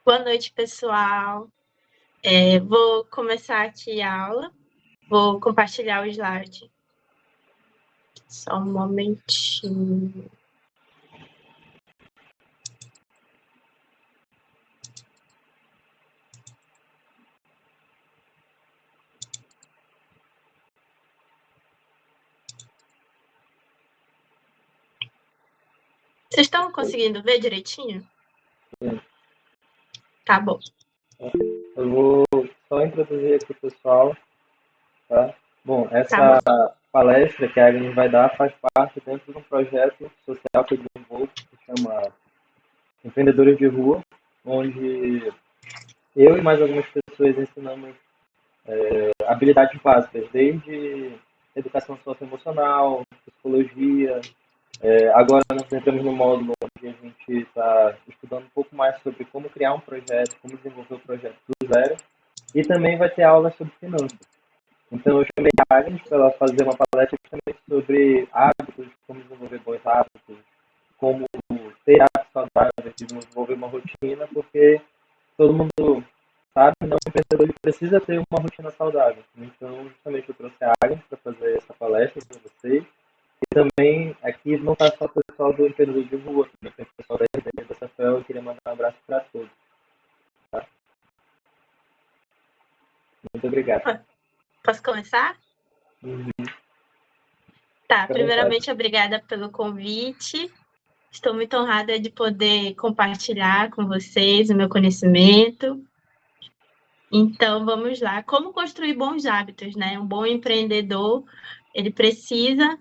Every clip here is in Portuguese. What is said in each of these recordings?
Boa noite, pessoal. Vou começar aqui a aula. Vou compartilhar o slide. Só um momentinho. Vocês estão conseguindo ver direitinho? Sim. Tá bom. Eu vou só introduzir aqui o pessoal, tá? Bom, Tá essa bom. palestra que a Agnes vai dar faz parte dentro de um projeto social que eu desenvolvo, que se chama Empreendedores de Rua, onde eu e mais algumas pessoas ensinamos habilidades básicas, desde educação socioemocional, psicologia. Agora nós entramos no módulo onde a gente está estudando um pouco mais sobre como criar um projeto, como desenvolver o projeto do zero, e também vai ter aulas sobre finanças. Então eu chamei a Agnes para ela fazer uma palestra justamente sobre hábitos, como desenvolver bons hábitos, como ter hábitos saudáveis, desenvolver uma rotina, porque todo mundo sabe, não, o empreendedor ele precisa ter uma rotina saudável. Então, justamente eu trouxe a Agnes para fazer essa palestra com vocês. E também aqui não está só o pessoal do empreendedor de rua, também tem o pessoal da RD da Safel, eu queria mandar um abraço para todos. Tá? Muito obrigado. Posso começar? Uhum. Tá, Fique à vontade. primeiramente, obrigada pelo convite. Estou muito honrada de poder compartilhar com vocês o meu conhecimento. Então, vamos lá. Como construir bons hábitos, né? Um bom empreendedor, ele precisa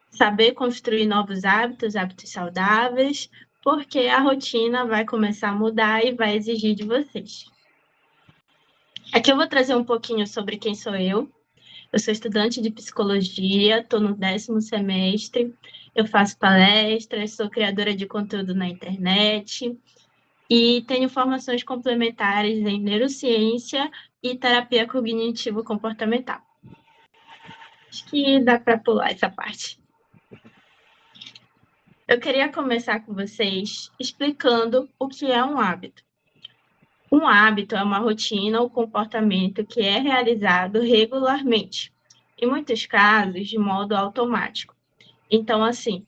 saber construir novos hábitos, hábitos saudáveis, porque a rotina vai começar a mudar e vai exigir de vocês. Aqui eu vou trazer um pouquinho sobre quem sou eu. Eu sou estudante de psicologia, estou no 10º semestre, eu faço palestras, sou criadora de conteúdo na internet e tenho formações complementares em neurociência e terapia cognitivo-comportamental. Acho que dá para pular essa parte. Eu queria começar com vocês explicando o que é um hábito. Um hábito é uma rotina ou comportamento que é realizado regularmente, em muitos casos de modo automático. Então, assim,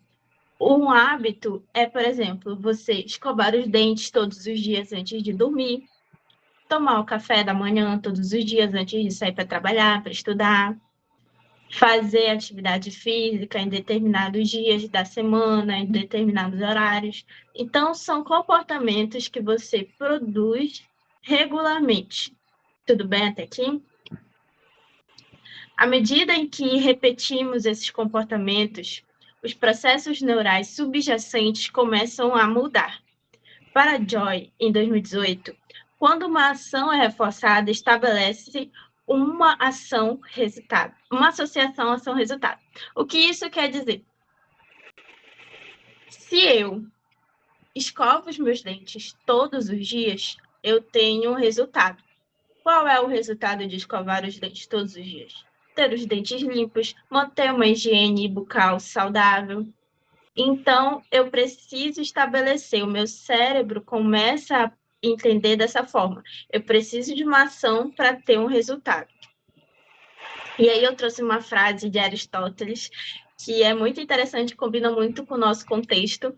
um hábito é, por exemplo, você escovar os dentes todos os dias antes de dormir, tomar o café da manhã todos os dias antes de sair para trabalhar, para estudar, fazer atividade física em determinados dias da semana, em determinados horários. Então, são comportamentos que você produz regularmente. Tudo bem até aqui? À medida em que repetimos esses comportamentos, os processos neurais subjacentes começam a mudar. Para Joy, em 2018, quando uma ação é reforçada, estabelece uma ação-resultado, uma associação ação-resultado. O que isso quer dizer? Se eu escovo os meus dentes todos os dias, eu tenho um resultado. Qual é o resultado de escovar os dentes todos os dias? Ter os dentes limpos, manter uma higiene bucal saudável. Então, eu preciso estabelecer, o meu cérebro começa a entender dessa forma. Eu preciso de uma ação para ter um resultado. E aí eu trouxe uma frase de Aristóteles, que é muito interessante, combina muito com o nosso contexto,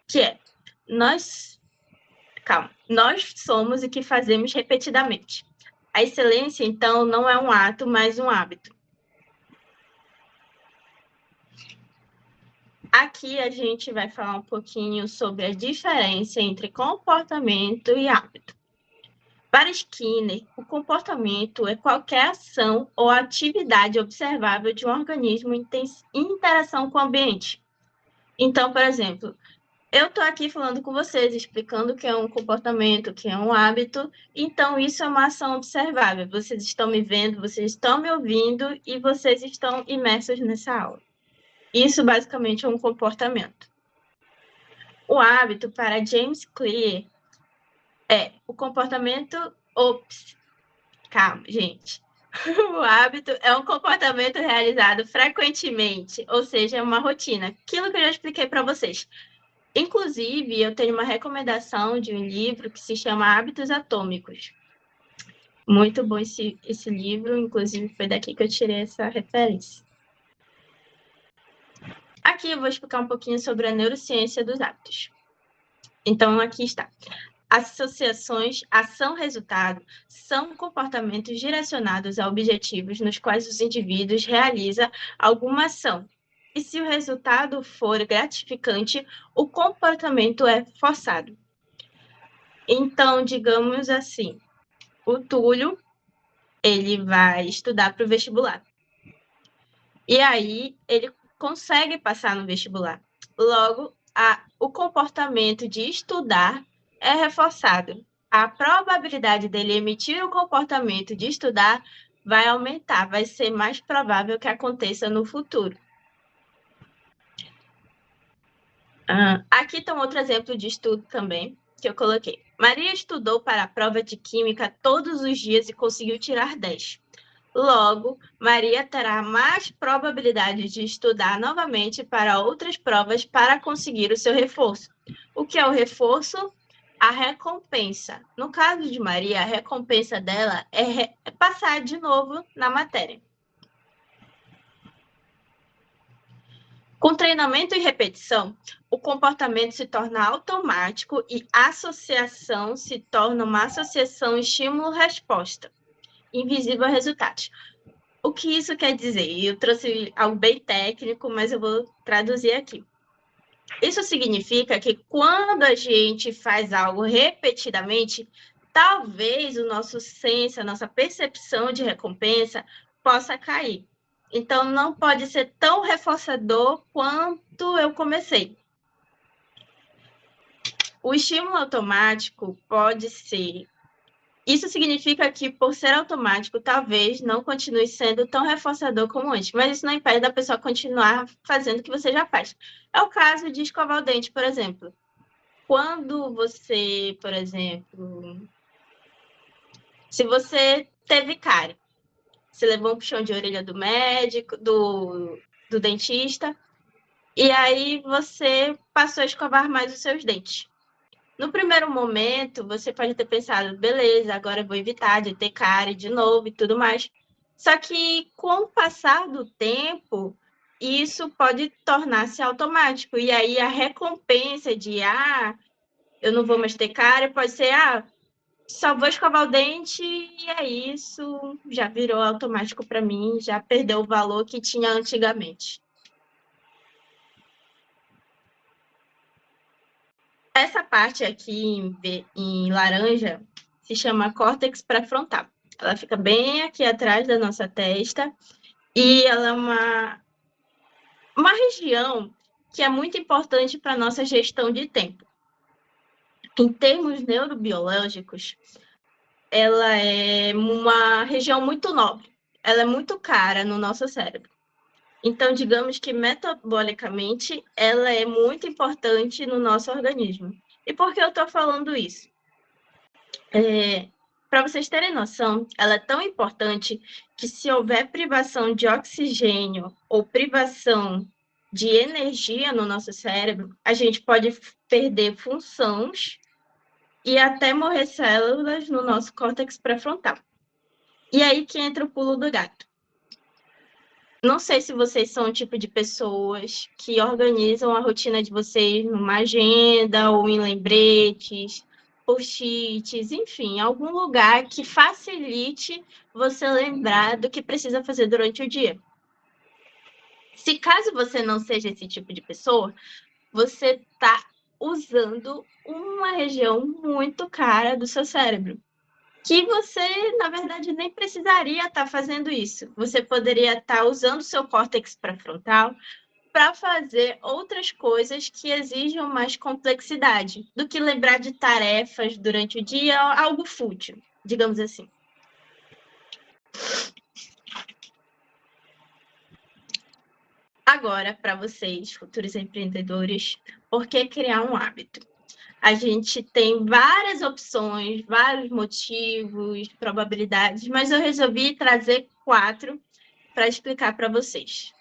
que é, nós somos o que fazemos repetidamente. A excelência, então, não é um ato, mas um hábito. Aqui a gente vai falar um pouquinho sobre a diferença entre comportamento e hábito. Para Skinner, o comportamento é qualquer ação ou atividade observável de um organismo em interação com o ambiente. Então, por exemplo, eu estou aqui falando com vocês, explicando o que é um comportamento, o que é um hábito, então isso é uma ação observável. Vocês estão me vendo, vocês estão me ouvindo e vocês estão imersos nessa aula. Isso basicamente é um comportamento. O hábito, para James Clear, é o comportamento. Calma, gente. O hábito é um comportamento realizado frequentemente, ou seja, é uma rotina. Aquilo que eu já expliquei para vocês. Inclusive, eu tenho uma recomendação de um livro que se chama Hábitos Atômicos. Muito bom esse livro, inclusive foi daqui que eu tirei essa referência. Aqui eu vou explicar um pouquinho sobre a neurociência dos hábitos. Então, aqui está. Associações ação-resultado são comportamentos direcionados a objetivos nos quais os indivíduos realizam alguma ação. E se o resultado for gratificante, o comportamento é forçado. Então, digamos assim, o Túlio, ele vai estudar para o vestibular. E aí, ele consegue passar no vestibular. Logo, o comportamento de estudar é reforçado. A probabilidade dele emitir o comportamento de estudar vai aumentar, vai ser mais provável que aconteça no futuro. Aqui está um outro exemplo de estudo também, que eu coloquei. Maria estudou para a prova de química todos os dias e conseguiu tirar 10. Logo, Maria terá mais probabilidade de estudar novamente para outras provas para conseguir o seu reforço. O que é o reforço? A recompensa. No caso de Maria, a recompensa dela é passar de novo na matéria. Com treinamento e repetição, o comportamento se torna automático e a associação se torna uma associação estímulo-resposta, invisível a resultados. O que isso quer dizer? Eu trouxe algo bem técnico, mas eu vou traduzir aqui. Isso significa que quando a gente faz algo repetidamente, talvez o nosso senso, a nossa percepção de recompensa possa cair. Então, não pode ser tão reforçador quanto eu comecei. O estímulo automático pode ser. Isso significa que, por ser automático, talvez não continue sendo tão reforçador como antes, mas isso não impede da pessoa continuar fazendo o que você já faz. É o caso de escovar o dente, por exemplo. Quando você, por exemplo, se você teve cárie, você levou um puxão de orelha do médico, do dentista, e aí você passou a escovar mais os seus dentes. No primeiro momento, você pode ter pensado, beleza, agora eu vou evitar de ter cárie de novo e tudo mais. Só que com o passar do tempo, isso pode tornar-se automático. E aí a recompensa de, eu não vou mais ter cárie, pode ser, só vou escovar o dente e é isso, já virou automático para mim, já perdeu o valor que tinha antigamente. Essa parte aqui em laranja se chama córtex pré-frontal. Ela fica bem aqui atrás da nossa testa e ela é uma região que é muito importante para a nossa gestão de tempo. Em termos neurobiológicos, ela é uma região muito nobre. Ela é muito cara no nosso cérebro. Então, digamos que metabolicamente, ela é muito importante no nosso organismo. E por que eu estou falando isso? Para vocês terem noção, ela é tão importante que se houver privação de oxigênio ou privação de energia no nosso cérebro, a gente pode perder funções e até morrer células no nosso córtex pré-frontal. E aí que entra o pulo do gato. Não sei se vocês são o tipo de pessoas que organizam a rotina de vocês numa agenda ou em lembretes, post-its, enfim, algum lugar que facilite você lembrar do que precisa fazer durante o dia. Se caso você não seja esse tipo de pessoa, você está usando uma região muito cara do seu cérebro, que você, na verdade, nem precisaria estar fazendo isso. Você poderia estar usando o seu córtex pré-frontal para fazer outras coisas que exijam mais complexidade do que lembrar de tarefas durante o dia, algo fútil, digamos assim. Agora, para vocês, futuros empreendedores, por que criar um hábito? A gente tem várias opções, vários motivos, probabilidades, mas eu resolvi trazer 4 para explicar para vocês.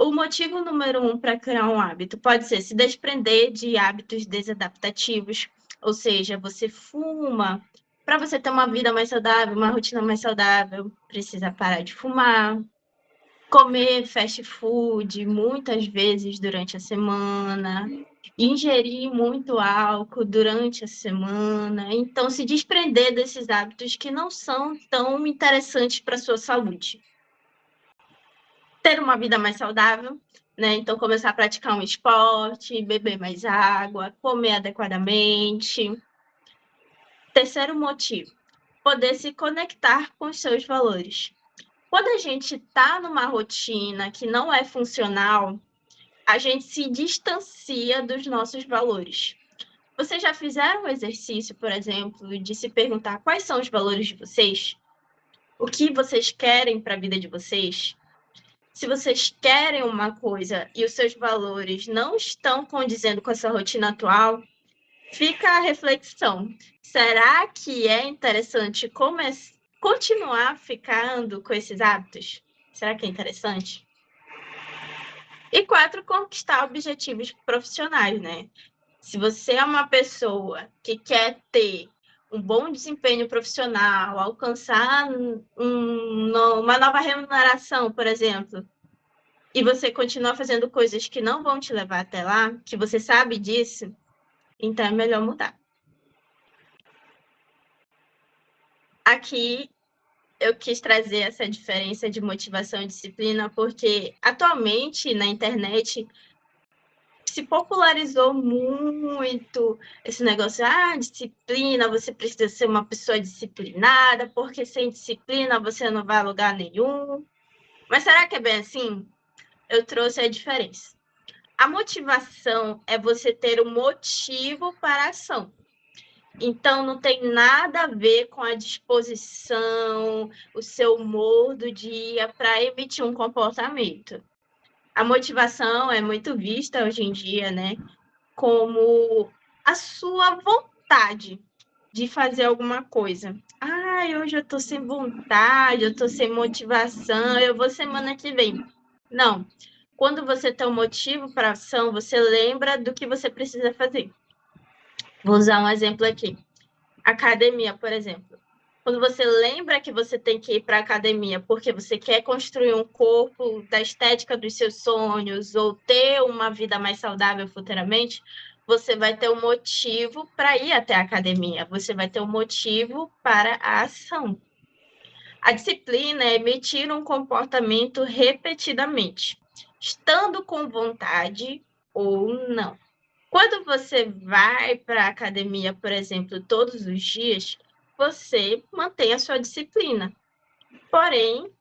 O motivo número 1 para criar um hábito pode ser se desprender de hábitos desadaptativos, ou seja, você fuma. Para você ter uma vida mais saudável, uma rotina mais saudável, precisa parar de fumar, comer fast food muitas vezes durante a semana, ingerir muito álcool durante a semana. Então, se desprender desses hábitos que não são tão interessantes para a sua saúde. Ter uma vida mais saudável, né? Então, começar a praticar um esporte, beber mais água, comer adequadamente. Terceiro motivo, poder se conectar com os seus valores. Quando a gente está numa rotina que não é funcional, a gente se distancia dos nossos valores. Vocês já fizeram o exercício, por exemplo, de se perguntar quais são os valores de vocês? O que vocês querem para a vida de vocês? Se vocês querem uma coisa e os seus valores não estão condizendo com essa rotina atual, fica a reflexão. Será que é interessante continuar ficando com esses hábitos? Será que é interessante? E 4, conquistar objetivos profissionais, né? Se você é uma pessoa que quer ter um bom desempenho profissional, alcançar uma nova remuneração, por exemplo, e você continua fazendo coisas que não vão te levar até lá, que você sabe disso, então é melhor mudar. Aqui eu quis trazer essa diferença de motivação e disciplina, porque atualmente na internet se popularizou muito esse negócio, disciplina, você precisa ser uma pessoa disciplinada, porque sem disciplina você não vai a lugar nenhum. Mas será que é bem assim? Eu trouxe a diferença. A motivação é você ter um motivo para a ação. Então, não tem nada a ver com a disposição, o seu humor do dia para emitir um comportamento. A motivação é muito vista hoje em dia, né, como a sua vontade de fazer alguma coisa. Hoje eu tô sem vontade, eu tô sem motivação, eu vou semana que vem. Não. Quando você tem um motivo para ação, você lembra do que você precisa fazer. Vou usar um exemplo aqui. Academia, por exemplo. Quando você lembra que você tem que ir para a academia porque você quer construir um corpo da estética dos seus sonhos ou ter uma vida mais saudável futuramente, você vai ter um motivo para ir até a academia. Você vai ter um motivo para a ação. A disciplina é emitir um comportamento repetidamente, estando com vontade ou não. Quando você vai para a academia, por exemplo, todos os dias, você mantém a sua disciplina. Porém,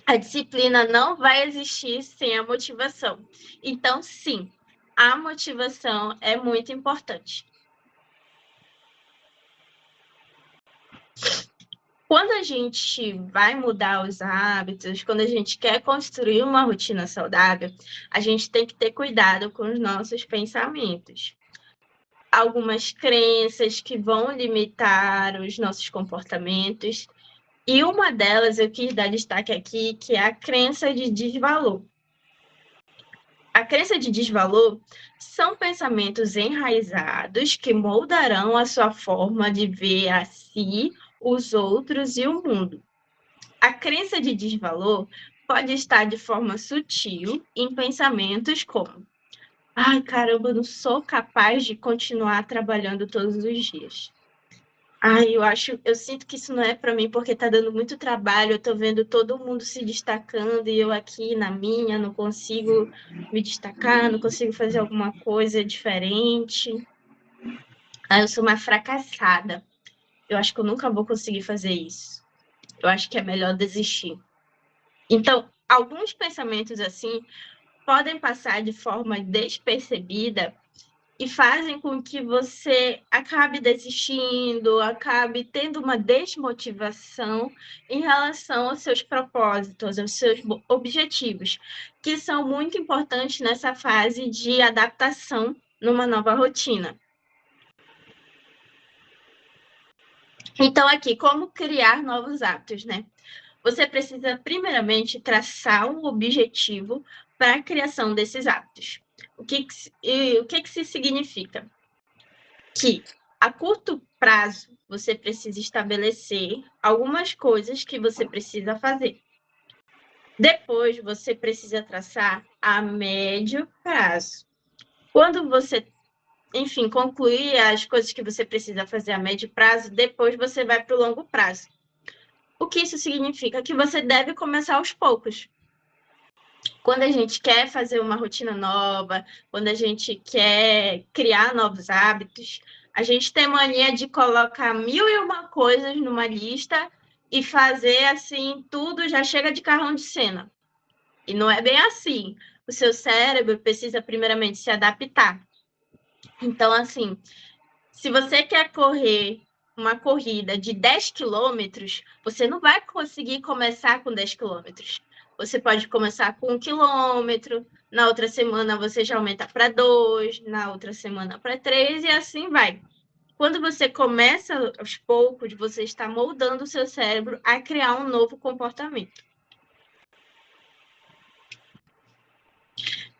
a disciplina não vai existir sem a motivação. Então, sim, a motivação é muito importante. Quando a gente vai mudar os hábitos, quando a gente quer construir uma rotina saudável, a gente tem que ter cuidado com os nossos pensamentos. Algumas crenças que vão limitar os nossos comportamentos. E uma delas eu quis dar destaque aqui, que é a crença de desvalor. A crença de desvalor são pensamentos enraizados que moldarão a sua forma de ver a si, os outros e o mundo. A crença de desvalor pode estar de forma sutil em pensamentos como: caramba, eu não sou capaz de continuar trabalhando todos os dias. Eu sinto que isso não é para mim porque tá dando muito trabalho, eu tô vendo todo mundo se destacando e eu aqui na minha não consigo me destacar, não consigo fazer alguma coisa diferente. Eu sou uma fracassada. Eu acho que eu nunca vou conseguir fazer isso. Eu acho que é melhor desistir. Então, alguns pensamentos assim podem passar de forma despercebida e fazem com que você acabe desistindo, acabe tendo uma desmotivação em relação aos seus propósitos, aos seus objetivos, que são muito importantes nessa fase de adaptação numa nova rotina. Então, aqui, como criar novos hábitos, né? Você precisa, primeiramente, traçar um objetivo para a criação desses hábitos. O que isso significa? Que a curto prazo você precisa estabelecer algumas coisas que você precisa fazer. Depois você precisa traçar a médio prazo. Quando você, enfim, concluir as coisas que você precisa fazer a médio prazo, depois você vai para o longo prazo. O que isso significa? Que você deve começar aos poucos. Quando a gente quer fazer uma rotina nova, quando a gente quer criar novos hábitos, a gente tem mania de colocar 1001 coisas numa lista e fazer assim, tudo já chega de carrão de cena. E não é bem assim. O seu cérebro precisa primeiramente se adaptar. Então, assim, se você quer correr uma corrida de 10 quilômetros, você não vai conseguir começar com 10 quilômetros. Você pode começar com 1 quilômetro, na outra semana você já aumenta para 2, na outra semana para 3 e assim vai. Quando você começa aos poucos, você está moldando o seu cérebro a criar um novo comportamento.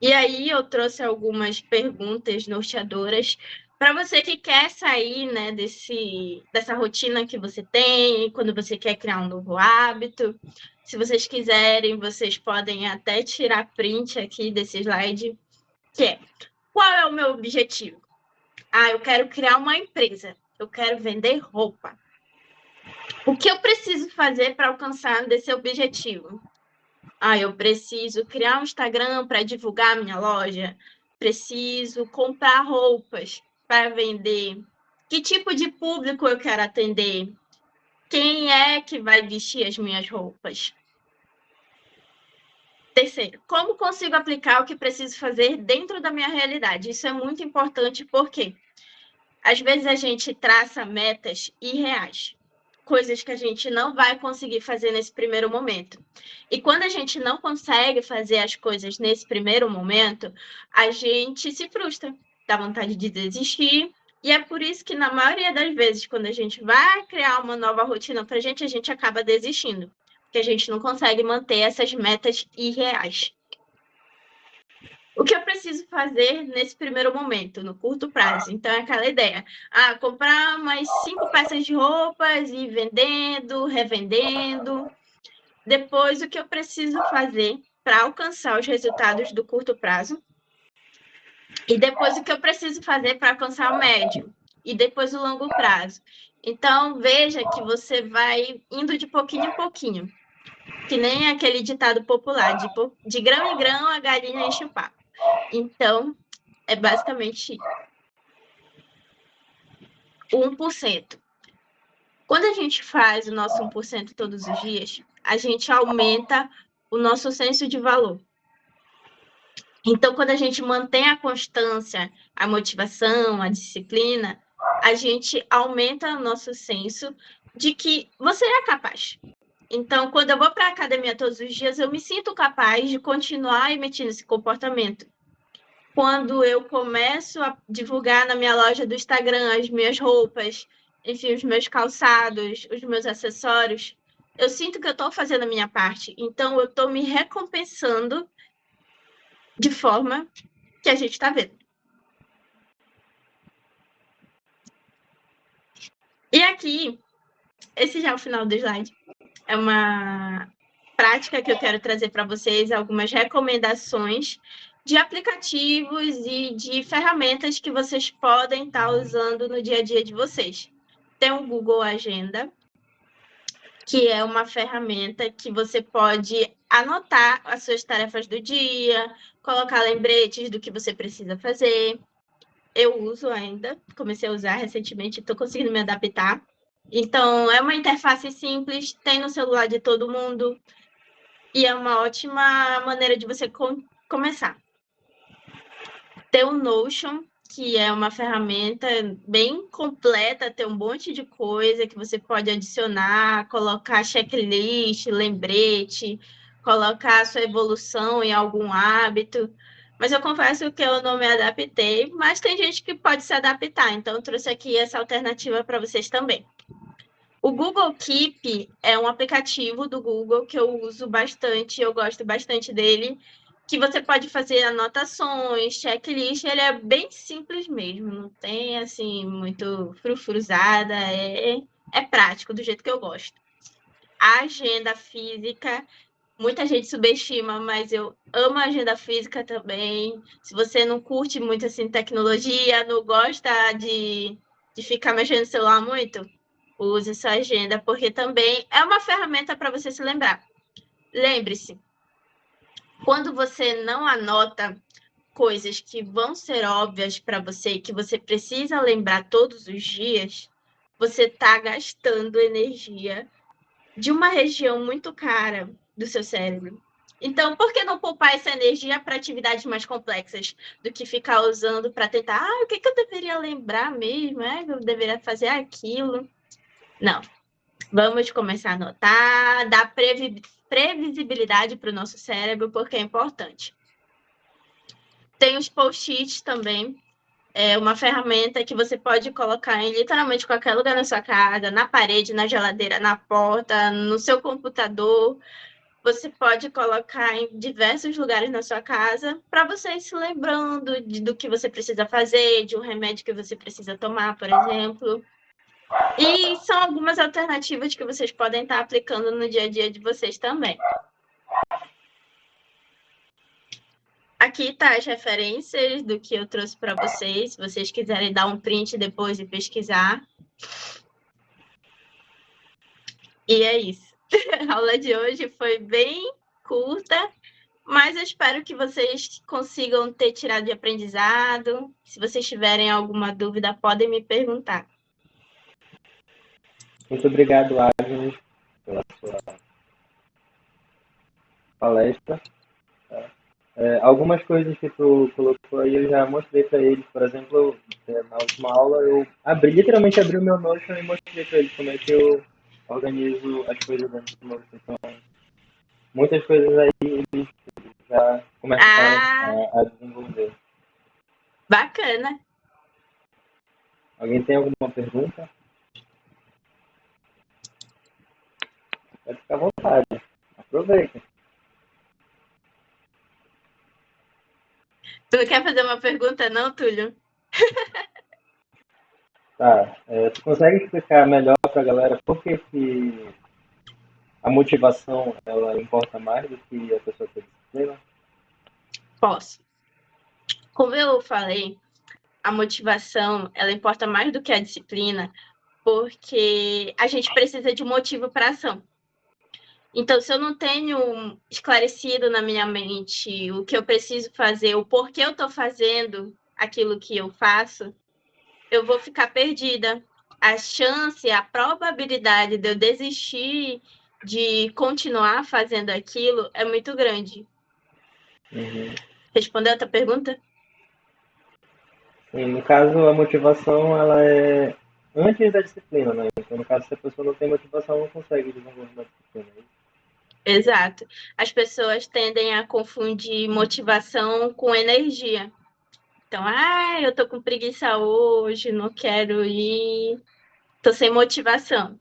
E aí eu trouxe algumas perguntas norteadoras para você que quer sair, né, dessa rotina que você tem, quando você quer criar um novo hábito. Se vocês quiserem, vocês podem até tirar print aqui desse slide, que é: qual é o meu objetivo? Eu quero criar uma empresa, eu quero vender roupa. O que eu preciso fazer para alcançar desse objetivo? Eu preciso criar um Instagram para divulgar a minha loja, preciso comprar roupas para vender. Que tipo de público eu quero atender? Quem é que vai vestir as minhas roupas? Terceiro, como consigo aplicar o que preciso fazer dentro da minha realidade? Isso é muito importante porque às vezes a gente traça metas irreais, coisas que a gente não vai conseguir fazer nesse primeiro momento. E quando a gente não consegue fazer as coisas nesse primeiro momento, a gente se frustra, dá vontade de desistir. E é por isso que, na maioria das vezes, quando a gente vai criar uma nova rotina para a gente acaba desistindo, porque a gente não consegue manter essas metas irreais. O que eu preciso fazer nesse primeiro momento, no curto prazo? Então, é aquela ideia. Comprar umas 5 peças de roupas e ir vendendo, revendendo. Depois, o que eu preciso fazer para alcançar os resultados do curto prazo? E depois, o que eu preciso fazer para alcançar o médio? E depois, o longo prazo. Então, veja que você vai indo de pouquinho em pouquinho. Que nem aquele ditado popular, de grão em grão a galinha enche o papo. Então, é basicamente 1%. Quando a gente faz o nosso 1% todos os dias, a gente aumenta o nosso senso de valor. Então, quando a gente mantém a constância, a motivação, a disciplina, a gente aumenta o nosso senso de que você é capaz. Então, quando eu vou para a academia todos os dias, eu me sinto capaz de continuar emitindo esse comportamento. Quando eu começo a divulgar na minha loja do Instagram as minhas roupas, enfim, os meus calçados, os meus acessórios, eu sinto que eu estou fazendo a minha parte. Então, eu estou me recompensando de forma que a gente está vendo. E aqui, esse já é o final do slide. É uma prática que eu quero trazer para vocês, algumas recomendações de aplicativos e de ferramentas que vocês podem estar usando no dia a dia de vocês. Tem o Google Agenda, que é uma ferramenta que você pode anotar as suas tarefas do dia, colocar lembretes do que você precisa fazer. Eu uso ainda, comecei a usar recentemente, estou conseguindo me adaptar. Então, é uma interface simples, tem no celular de todo mundo, e é uma ótima maneira de você começar. Tem o Notion, que é uma ferramenta bem completa, tem um monte de coisa que você pode adicionar, colocar checklist, lembrete, colocar a sua evolução em algum hábito. Mas eu confesso que eu não me adaptei, mas tem gente que pode se adaptar, então eu trouxe aqui essa alternativa para vocês também. O Google Keep é um aplicativo do Google que eu uso bastante, eu gosto bastante dele. que você pode fazer anotações, checklist, ele é bem simples mesmo, não tem assim muito frufruzada, é prático, do jeito que eu gosto. A agenda física, muita gente subestima, mas eu amo a agenda física também. Se você não curte muito assim tecnologia, não gosta de ficar mexendo no celular muito, use sua agenda, porque também é uma ferramenta para você se lembrar. Lembre-se, quando você não anota coisas que vão ser óbvias para você, que você precisa lembrar todos os dias, você está gastando energia de uma região muito cara do seu cérebro. Então, por que não poupar essa energia para atividades mais complexas do que ficar usando para tentar, o que, que eu deveria lembrar mesmo? Eu deveria fazer aquilo. Não. Vamos começar a anotar, dar previsibilidade para o nosso cérebro, porque é importante. Tem os post-its também, é uma ferramenta que você pode colocar em literalmente qualquer lugar na sua casa, na parede, na geladeira, na porta, no seu computador. Você pode colocar em diversos lugares na sua casa para você ir se lembrando do que você precisa fazer, de um remédio que você precisa tomar, por exemplo. E são algumas alternativas que vocês podem estar aplicando no dia a dia de vocês também. Aqui tá as referências do que eu trouxe para vocês, se vocês quiserem dar um print depois e pesquisar. E é isso. A aula de hoje foi bem curta, mas eu espero que vocês consigam ter tirado de aprendizado. Se vocês tiverem alguma dúvida, podem me perguntar. Muito obrigado, Agnes, pela sua palestra. Tá? Algumas coisas que tu colocou aí eu já mostrei para eles. Por exemplo, na última aula eu literalmente abri o meu Notion e mostrei para eles como é que eu organizo as coisas dentro do Notion. Então, muitas coisas aí eles já começaram a desenvolver. Bacana. Alguém tem alguma pergunta? Pode ficar à vontade. Aproveita. Tu não quer fazer uma pergunta, não, Túlio? Tá. Tu consegue explicar melhor para a galera por que a motivação ela importa mais do que a pessoa ter disciplina? Posso. Como eu falei, a motivação, ela importa mais do que a disciplina, porque a gente precisa de um motivo para a ação. Então, se eu não tenho esclarecido na minha mente o que eu preciso fazer, o porquê eu estou fazendo aquilo que eu faço, eu vou ficar perdida. A chance, a probabilidade de eu desistir de continuar fazendo aquilo é muito grande. Uhum. Respondeu a tua pergunta? Sim, no caso, a motivação ela é antes da disciplina, né? Então, no caso, se a pessoa não tem motivação, não consegue desenvolver uma disciplina. Exato. As pessoas tendem a confundir motivação com energia. Então, eu tô com preguiça hoje, não quero ir, tô sem motivação.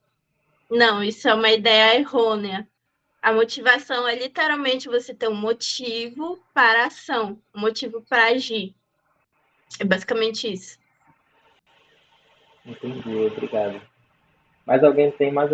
Não, isso é uma ideia errônea. A motivação é literalmente você ter um motivo para a ação, um motivo para agir. É basicamente isso. Entendi, obrigado. Mas alguém tem mais